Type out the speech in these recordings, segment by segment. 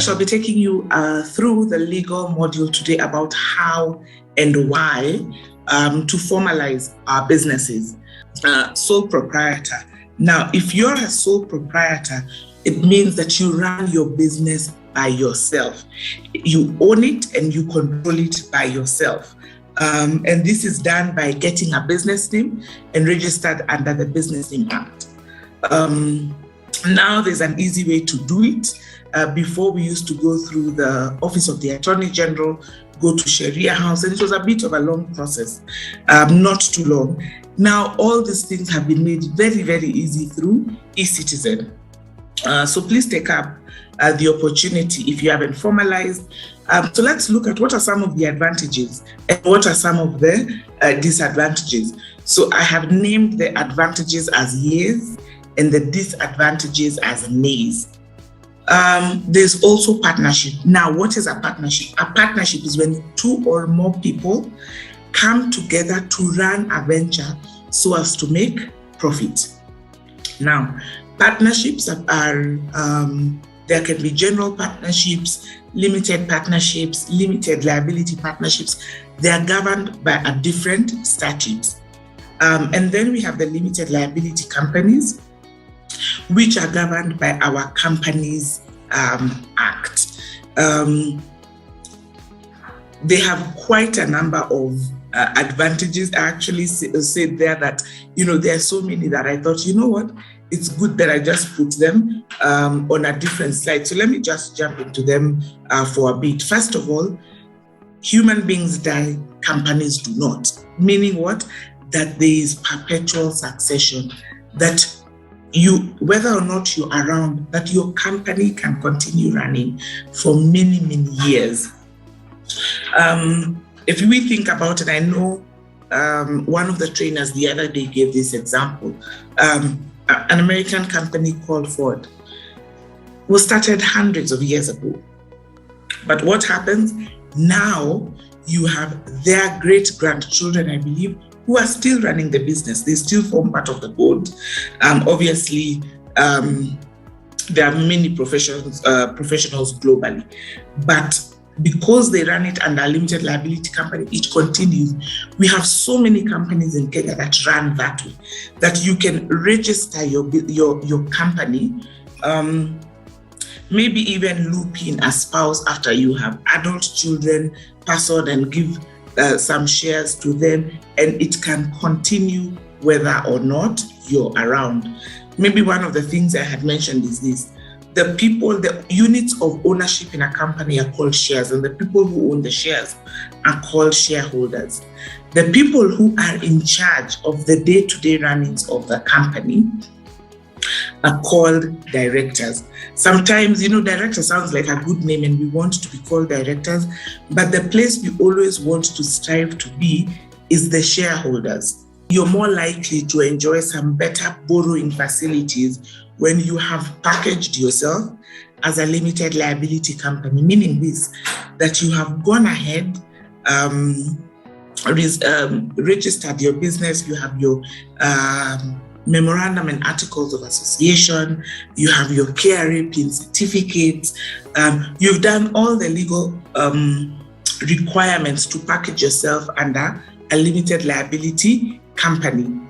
shall be taking you through the legal module today about how and why to formalize our businesses. Sole proprietor. Now, if you're a sole proprietor, it means that you run your business by yourself. You own it and you control it by yourself. And this is done by getting a business name and registered under the Business Name Act. Now there's an easy way to do it. Before, we used to go through the Office of the Attorney General, go to Sharia House, and it was a bit of a long process, not too long. Now, all these things have been made very, very easy through eCitizen. So please take up the opportunity if you haven't formalized. So let's look at what are some of the advantages and what are some of the disadvantages. So I have named the advantages as yeas and the disadvantages as nays. There's also partnership. Now, what is a partnership? A partnership is when two or more people come together to run a venture so as to make profit. Now, partnerships are, there can be general partnerships, limited partnerships, limited liability partnerships. They are governed by a different statutes. And then we have the limited liability companies, which are governed by our Companies Act. They have quite a number of advantages. I actually said there that, there are so many that I thought, what, it's good that I just put them on a different slide. So let me just jump into them for a bit. First of all, human beings die, companies do not. Meaning what? That there is perpetual succession, that whether or not you're around, that your company can continue running for many, many years. If we think about it, I know one of the trainers the other day gave this example. An American company called Ford was started hundreds of years ago. But what happens now, you have their great-grandchildren, I believe, who are still running the business. They still form part of the board. Obviously, there are many professionals globally, but because they run it under a limited liability company, it continues. We have so many companies in Kenya that run that way, that you can register your company, maybe even loop in a spouse after you have adult children, pass on and give some shares to them, and it can continue whether or not you're around. Maybe one of the things I had mentioned is this: the units of ownership in a company are called shares, and the people who own the shares are called shareholders. The people who are in charge of the day-to-day runnings of the company are called directors. Sometimes, director sounds like a good name and we want to be called directors, but the place we always want to strive to be is the shareholders. You're more likely to enjoy some better borrowing facilities when you have packaged yourself as a limited liability company, meaning this, that you have gone ahead, registered your business, you have your memorandum and articles of association, you have your KRA PIN certificates, you've done all the legal requirements to package yourself under a limited liability company.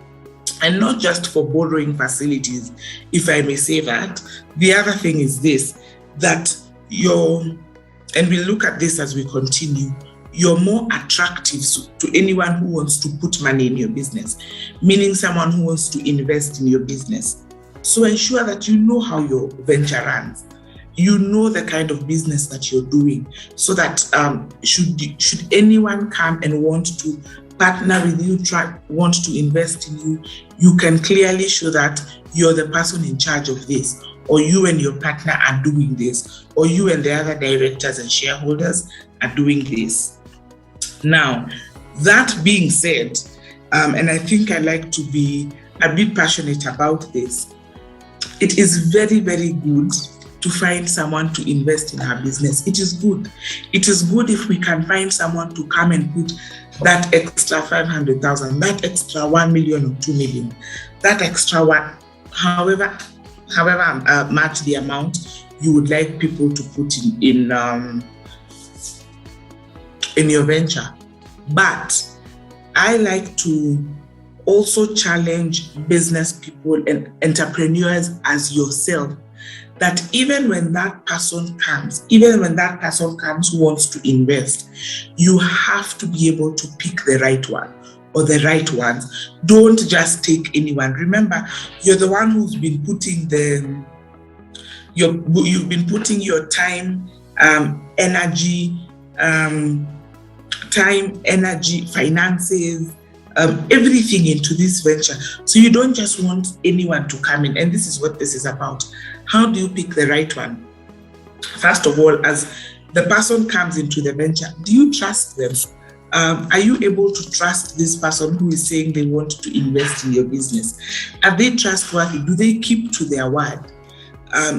And not just for borrowing facilities, if I may say that. The other thing is this, that and we'll look at this as we continue, you're more attractive to anyone who wants to put money in your business, meaning someone who wants to invest in your business. So ensure that you know how your venture runs. You know the kind of business that you're doing, so that should anyone come and want to partner with you, want to invest in you, you can clearly show that you're the person in charge of this, or you and your partner are doing this, or you and the other directors and shareholders are doing this. Now, that being said, and I think I like to be a bit passionate about this, it is very, very good to find someone to invest in our business. It is good. It is good if we can find someone to come and put that extra 500,000, that extra 1 million or 2 million, that extra one, however much the amount, you would like people to put in your venture. But I like to also challenge business people and entrepreneurs as yourself, that even when that person comes who wants to invest, you have to be able to pick the right one or the right ones. Don't just take anyone. Remember, you're the one who's been putting you've been putting your time, energy, finances, everything into this venture. So you don't just want anyone to come in. And this is what this is about. How do you pick the right one? First of all, as the person comes into the venture, do you trust them? Are you able to trust this person who is saying they want to invest in your business? Are they trustworthy? Do they keep to their word?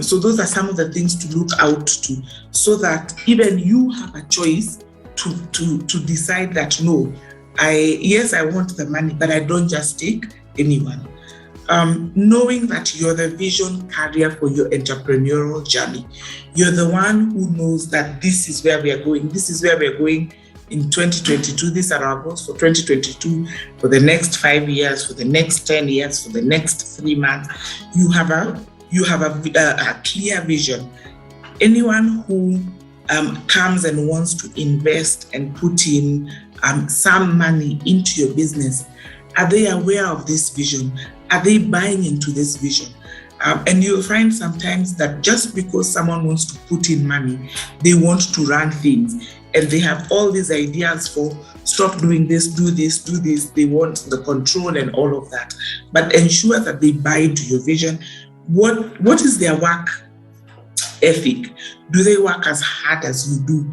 So those are some of the things to look out to, so that even you have a choice to decide that, no, I want the money, but I don't just take anyone. Knowing that you're the vision carrier for your entrepreneurial journey. You're the one who knows that this is where we are going. This is where we're going in 2022. These are our goals for 2022, for the next 5 years, for the next 10 years, for the next 3 months. You have a clear vision. Anyone who comes and wants to invest and put in some money into your business, are they aware of this vision? Are they buying into this vision? And you'll find sometimes that just because someone wants to put in money, they want to run things, and they have all these ideas for stop doing this, do this, do this. They want the control and all of that. But ensure that they buy into your vision. What is their work ethic? Do they work as hard as you do?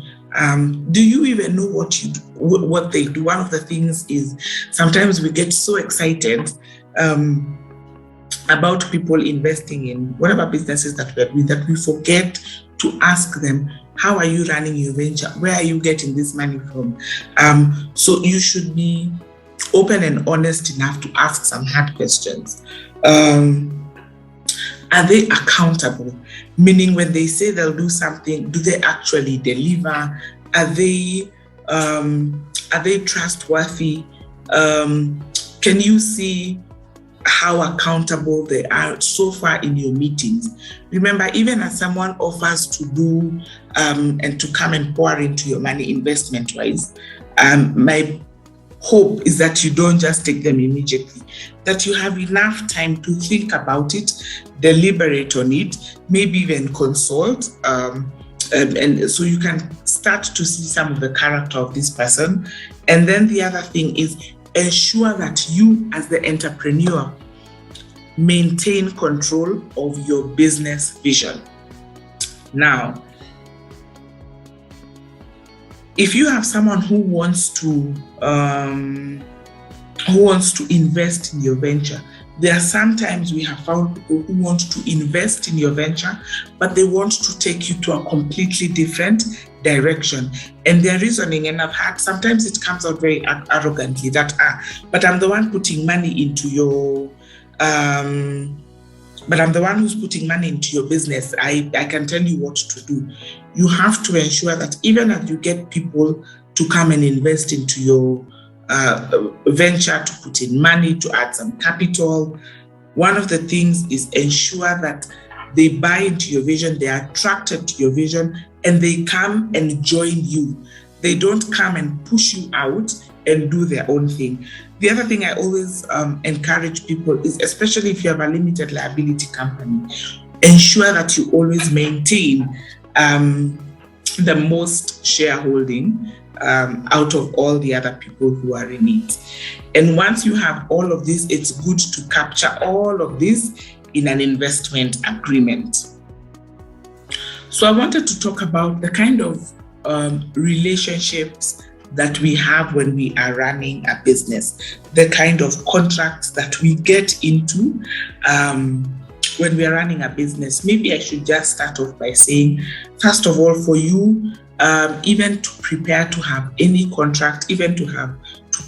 Do you even know what they do? One of the things is sometimes we get so excited about people investing in whatever businesses that we're doing that we forget to ask them, how are you running your venture? Where are you getting this money from? So you should be open and honest enough to ask some hard questions. Are they accountable? Meaning when they say they'll do something, do they actually deliver? Are they trustworthy? Can you see how accountable they are so far in your meetings? Remember, even as someone offers to do and to come and pour into your money investment-wise, my hope is that you don't just take them immediately, that you have enough time to think about it, deliberate on it, maybe even consult, and so you can start to see some of the character of this person. And then the other thing is ensure that you, as the entrepreneur, maintain control of your business vision. Now, if you have someone who wants to invest in your venture, there are sometimes we have found people who want to invest in your venture, but they want to take you to a completely different direction. And their reasoning, and I've had, sometimes it comes out very arrogantly that, but I'm the one putting money into your, but I'm the one who's putting money into your business. I can tell you what to do. You have to ensure that even as you get people to come and invest into your venture, to put in money, to add some capital, one of the things is ensure that they buy into your vision, they are attracted to your vision, and they come and join you. They don't come and push you out and do their own thing. The other thing I always encourage people is, especially if you have a limited liability company, ensure that you always maintain the most shareholding out of all the other people who are in it. And once you have all of this, it's good to capture all of this in an investment agreement. So I wanted to talk about the kind of relationships that we have when we are running a business, the kind of contracts that we get into when we are running a business. Maybe I should just start off by saying, first of all, for you, even to prepare to have any contract, even to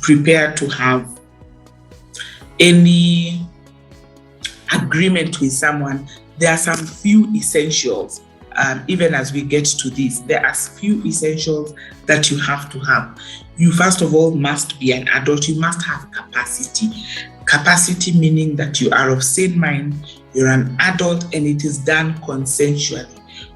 prepare to have any agreement with someone, there are some few essentials even as we get to this, there are few essentials that you have to have. You first of all must be an adult. You must have capacity. Capacity meaning that you are of sane mind, you're an adult, and it is done consensually.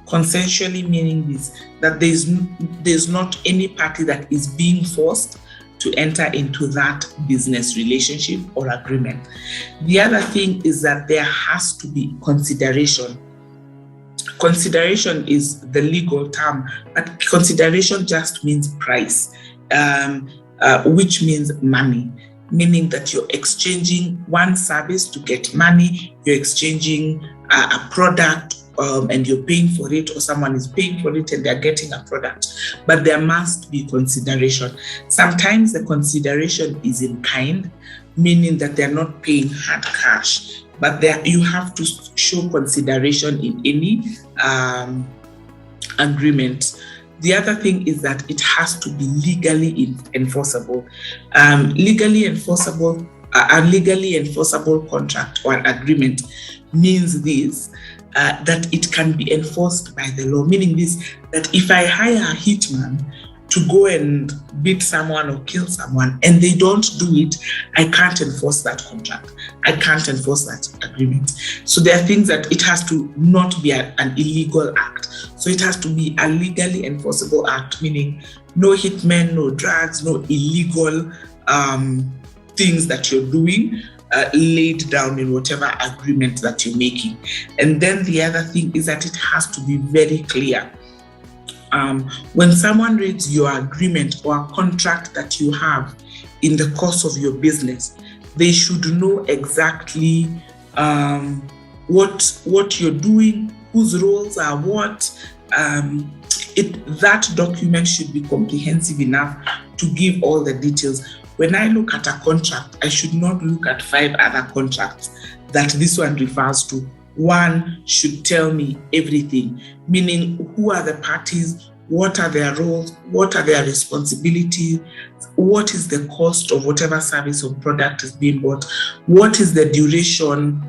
Consensually meaning this, that there's not any party that is being forced to enter into that business relationship or agreement. The other thing is that there has to be consideration. Consideration is the legal term, but consideration just means price, which means money, meaning that you're exchanging one service to get money, you're exchanging a product and you're paying for it, or someone is paying for it and they're getting a product. But there must be consideration. Sometimes the consideration is in kind, meaning that they're not paying hard cash, but you have to show consideration in any agreement. The other thing is that it has to be legally enforceable. Legally enforceable contract or an agreement means this, that it can be enforced by the law, meaning this, that if I hire a hitman to go and beat someone or kill someone and they don't do it, I can't enforce that contract. I can't enforce that agreement. So there are things that it has to not be an illegal act. So it has to be a legally enforceable act, meaning no hitmen, no drugs, no illegal things that you're doing laid down in whatever agreement that you're making. And then the other thing is that it has to be very clear. When someone reads your agreement or a contract that you have in the course of your business, they should know exactly what you're doing, whose roles are what. That document should be comprehensive enough to give all the details. When I look at a contract, I should not look at 5 other contracts that this one refers to. One should tell me everything, meaning who are the parties, what are their roles, what are their responsibilities, what is the cost of whatever service or product is being bought, what is the duration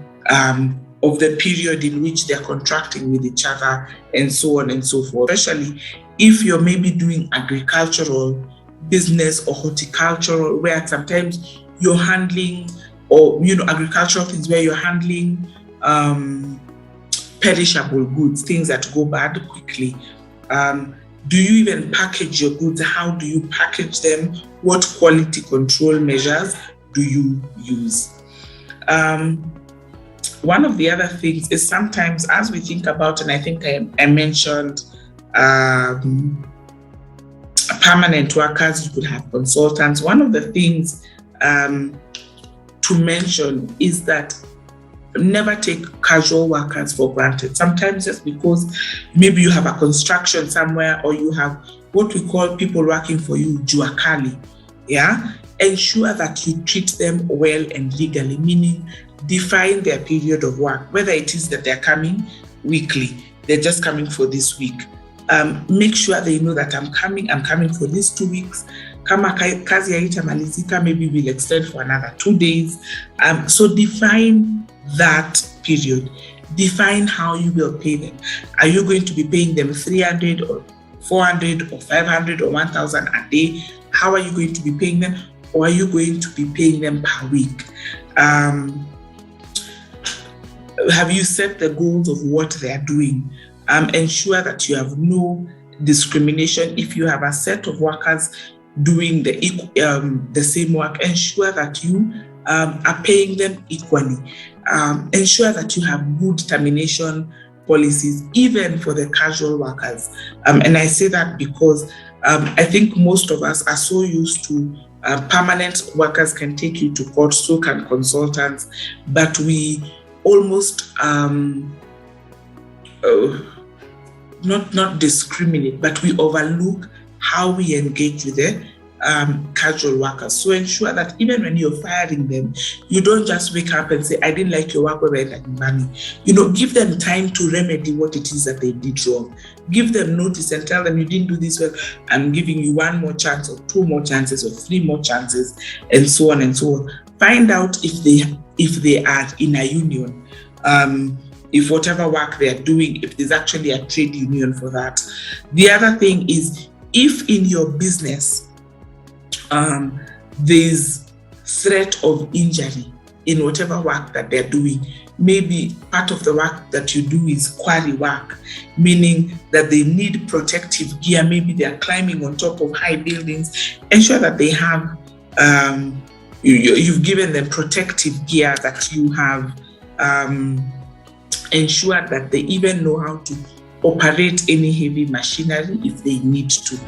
of the period in which they're contracting with each other, and so on and so forth. Especially if you're maybe doing agricultural business or horticultural, where sometimes you're handling, or agricultural things where you're handling perishable goods, things that go bad quickly. Do you even package your goods? How do you package them? What quality control measures do you use? One of the other things is sometimes, as we think about, and I think I mentioned permanent workers, you could have consultants. One of the things to mention is that never take casual workers for granted. Sometimes just because maybe you have a construction somewhere, or you have what we call people working for you, juakali, ensure that you treat them well and legally, meaning define their period of work, whether it is that they're coming weekly, they're just coming for this week. Make sure they know that I'm coming for these 2 weeks. Kama kazi haitamalizika, maybe we'll extend for another 2 days. So define that period. Define how you will pay them. Are you going to be paying them 300 or 400 or 500 or 1,000 a day? How are you going to be paying them? Or are you going to be paying them per week? Have you set the goals of what they are doing? Ensure that you have no discrimination. If you have a set of workers doing the same work, ensure that you are paying them equally. Ensure that you have good termination policies, even for the casual workers. And I say that because I think most of us are so used to permanent workers can take you to court, so can consultants, but we almost not discriminate, but we overlook how we engage with the casual workers. So ensure that even when you're firing them, you don't just wake up and say, I didn't like your work, I like money. Give them time to remedy what it is that they did wrong. Give them notice and tell them, you didn't do this well, I'm giving you 1 more chance, or 2 more chances, or 3 more chances, and so on and so on. Find out if they are in a union. if whatever work they are doing, if there's actually a trade union for that. The other thing is, if in your business there's threat of injury in whatever work that they're doing, maybe part of the work that you do is quarry work, meaning that they need protective gear, maybe they're climbing on top of high buildings, ensure that they have, you've given them protective gear, that you have ensured that they even know how to operate any heavy machinery if they need to.